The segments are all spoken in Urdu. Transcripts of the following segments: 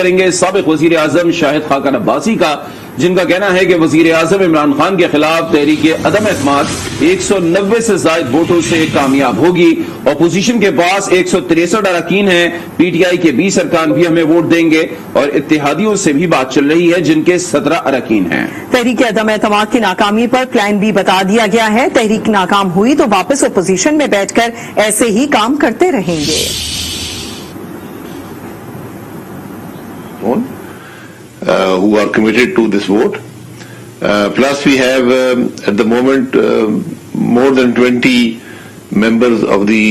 کریں گے سابق وزیر اعظم شاہد خاقان عباسی کا، جن کا کہنا ہے کہ وزیر اعظم عمران خان کے خلاف تحریک عدم اعتماد 190 سے زائد ووٹوں سے کامیاب ہوگی۔ اپوزیشن کے پاس 163 اراکین ہیں، پی ٹی آئی کے 20 ارکان بھی ہمیں ووٹ دیں گے، اور اتحادیوں سے بھی بات چل رہی ہے جن کے 17 اراکین ہیں۔ تحریک عدم اعتماد کی ناکامی پر پلان بھی بتا دیا گیا ہے، تحریک ناکام ہوئی تو واپس اپوزیشن میں بیٹھ کر ایسے ہی کام کرتے رہیں گے۔ Who are committed to this vote. Plus we have at the moment more than 20 members of the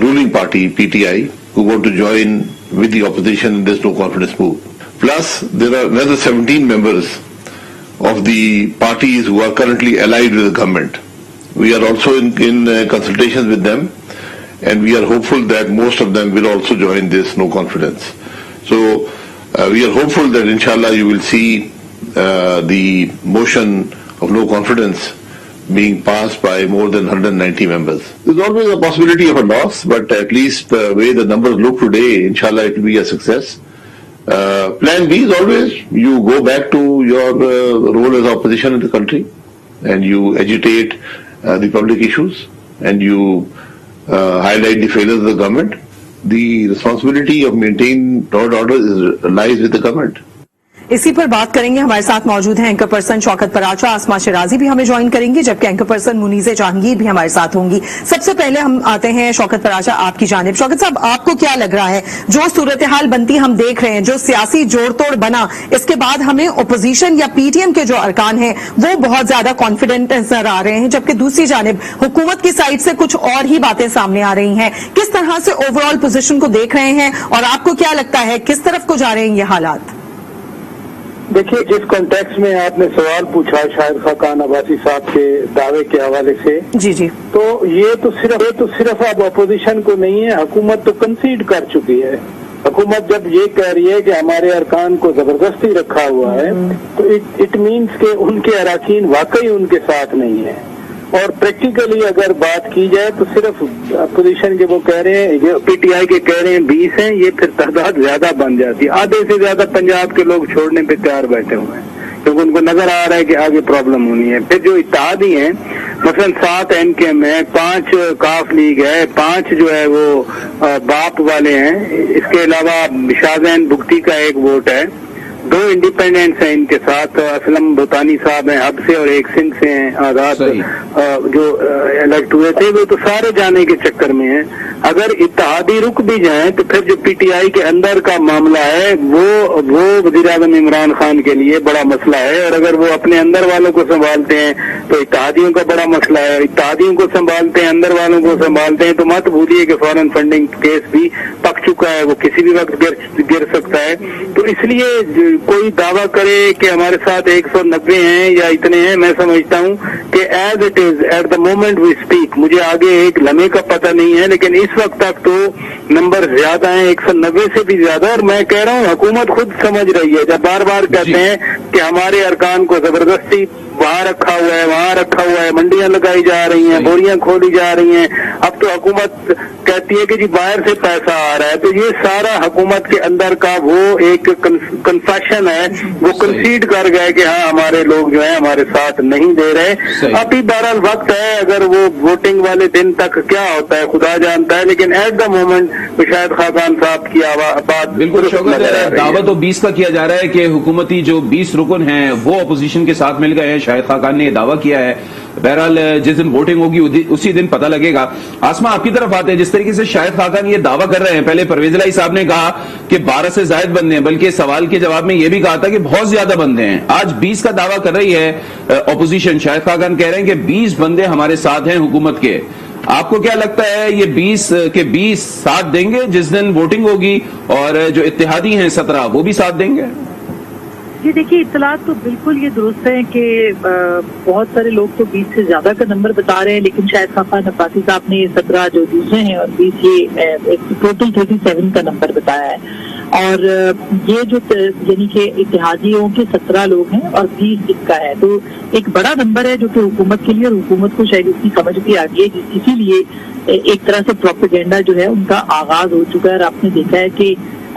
ruling party PTI who want to join with the opposition in this no confidence move. Plus there are another 17 members of the parties who are currently allied with the government. We are also in consultations with them, and we are hopeful that most of them will also join this no confidence. So we are hopeful that inshallah you will see the motion of no confidence being passed by more than 190 members. There's always a possibility of a loss, but at least the way the numbers look today, inshallah it will be a success. Plan B is always you go back to your role as opposition in the country, and you agitate the public issues, and you highlight the failures of the government. The responsibility of maintaining law and order lies with the government. اسی پر بات کریں گے، ہمارے ساتھ موجود ہیں اینکر پرسن شوکت پراچا، آسما شرازی بھی ہمیں جوائن کریں گی، جبکہ اینکر پرسن منیز جہانگیر بھی ہمارے ساتھ ہوں گی۔ سب سے پہلے ہم آتے ہیں شوکت پراچا آپ کی جانب۔ شوکت صاحب، آپ کو کیا لگ رہا ہے جو صورتحال بنتی ہم دیکھ رہے ہیں، جو سیاسی جوڑ توڑ بنا، اس کے بعد ہمیں اپوزیشن یا پی ٹی ایم کے جو ارکان ہیں وہ بہت زیادہ کانفیڈنٹ نظر آ رہے ہیں، جبکہ دوسری جانب حکومت کی سائڈ سے کچھ اور ہی باتیں سامنے آ رہی ہیں، کس طرح سے اوور آل پوزیشن کو دیکھ رہے ہیں اور آپ کو کیا لگتا ہے کس طرف کو جا رہے ہیں یہ حالات؟ دیکھیے، جس کانٹیکس میں آپ نے سوال پوچھا شاہد خاقان عباسی صاحب کے دعوے کے حوالے سے، جی تو یہ تو صرف اب اپوزیشن کو نہیں ہے، حکومت تو کنسیڈ کر چکی ہے۔ حکومت جب یہ کہہ رہی ہے کہ ہمارے ارکان کو زبردستی رکھا ہوا ہے، تو اٹ مینس کہ ان کے اراکین واقعی ان کے ساتھ نہیں ہیں۔ اور پریکٹیکلی اگر بات کی جائے تو صرف اپوزیشن کے وہ کہہ رہے ہیں، پی ٹی آئی کے کہہ رہے ہیں 20 ہیں، یہ پھر تعداد زیادہ بن جاتی ہے۔ آدھے سے زیادہ پنجاب کے لوگ چھوڑنے پہ تیار بیٹھے ہوئے ہیں، کیونکہ ان کو نظر آ رہا ہے کہ آگے پرابلم ہونی ہے۔ پھر جو اتحادی ہیں، مثلا 7 این کے ایم ہے، 5 کاف لیگ ہے، 5 جو ہے وہ باپ والے ہیں، اس کے علاوہ شاہزین بگٹی کا ایک ووٹ ہے، 2 انڈیپینڈنٹس ہیں ان کے ساتھ، اسلم بھوتانی صاحب ہیں حب سے اور ایک سندھ سے ہیں آزاد جو الیکٹ ہوئے تھے، وہ تو سارے جانے کے چکر میں ہیں۔ اگر اتحادی رک بھی جائیں تو پھر جو پی ٹی آئی کے اندر کا معاملہ ہے وہ وزیر اعظم عمران خان کے لیے بڑا مسئلہ ہے، اور اگر وہ اپنے اندر والوں کو سنبھالتے ہیں تو اتحادیوں کا بڑا مسئلہ ہے، اتحادیوں کو سنبھالتے ہیں، اندر والوں کو سنبھالتے ہیں، تو مت بھولیے کہ فارن فنڈنگ کیس بھی پک چکا ہے، وہ کسی بھی وقت گر سکتا ہے۔ تو اس لیے کوئی دعویٰ کرے کہ ہمارے ساتھ 190 ہیں یا اتنے ہیں، میں سمجھتا ہوں کہ as it is at the moment we speak, مجھے آگے ایک لمحے کا پتہ نہیں ہے، لیکن اس وقت تک تو نمبر زیادہ ہیں، 190 سے بھی زیادہ۔ اور میں کہہ رہا ہوں حکومت خود سمجھ رہی ہے، جب بار بار کہتے ہیں کہ ہمارے ارکان کو زبردستی وہاں رکھا ہوا ہے، وہاں رکھا ہوا ہے، منڈیاں لگائی جا رہی ہیں، بوریاں کھولی جا رہی ہیں، اب تو حکومت کہتی ہے کہ جی باہر سے پیسہ آ رہا ہے، تو یہ سارا حکومت کے اندر کا وہ ایک کنفیشن ہے، وہ کنسیڈ کر گئے کہ ہاں ہمارے لوگ جو ہیں ہمارے ساتھ نہیں دے رہے۔ ابھی بہرحال وقت ہے، اگر وہ ووٹنگ والے دن تک کیا ہوتا ہے خدا جانتا ہے، لیکن ایٹ دا مومنٹ شاید خاقان صاحب کی بات بالکل دعویٰ تو 20 کا کیا جا رہا ہے کہ حکومتی جو 20 رکن ہیں وہ اپوزیشن کے ساتھ مل گئے ہیں، شاہد خاقان نے یہ دعویٰ کیا ہے۔ بہرحال جس دن ووٹنگ ہوگی اسی دن پتہ لگے گا۔ آسما، آپ کی طرف آتے ہیں، جس طریقے سے شاہد خاقان یہ دعویٰ کر رہے ہیں، پہلے پرویز الہی صاحب نے کہا کہ 12 سے زائد بندے ہیں، بلکہ سوال کے جواب میں یہ بھی کہا تھا کہ بہت زیادہ بندے ہیں، آج 20 کا دعویٰ کر رہی ہے اپوزیشن۔ شاہد خاقان کہہ رہے ہیں کہ 20 بندے ہمارے ساتھ ہیں حکومت کے۔ آپ کو کیا لگتا ہے یہ 20 کے 20 ساتھ دیں گے جس دن ووٹنگ ہوگی، اور جو اتحادی ہیں 17 وہ بھی ساتھ دیں گے؟ جی دیکھیے، اطلاعات تو بالکل یہ درست ہے کہ بہت سارے لوگ تو 20 سے زیادہ کا نمبر بتا رہے ہیں، لیکن شاید خاقان عباسی صاحب نے 17 جو دوسرے ہیں اور 20 یہ ٹوٹل 37 کا نمبر بتایا ہے۔ اور یہ جو یعنی کہ اتحادیوں کے 17 لوگ ہیں اور 20 اس کا ہے، تو ایک بڑا نمبر ہے جو کہ حکومت کے لیے، اور حکومت کو شاید اس کی سمجھ بھی آ گئی ہے، اسی لیے ایک طرح سے پروپیگنڈا جو ہے ان کا آغاز ہو چکا ہے۔ اور آپ نے دیکھا ہے کہ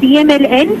PMLN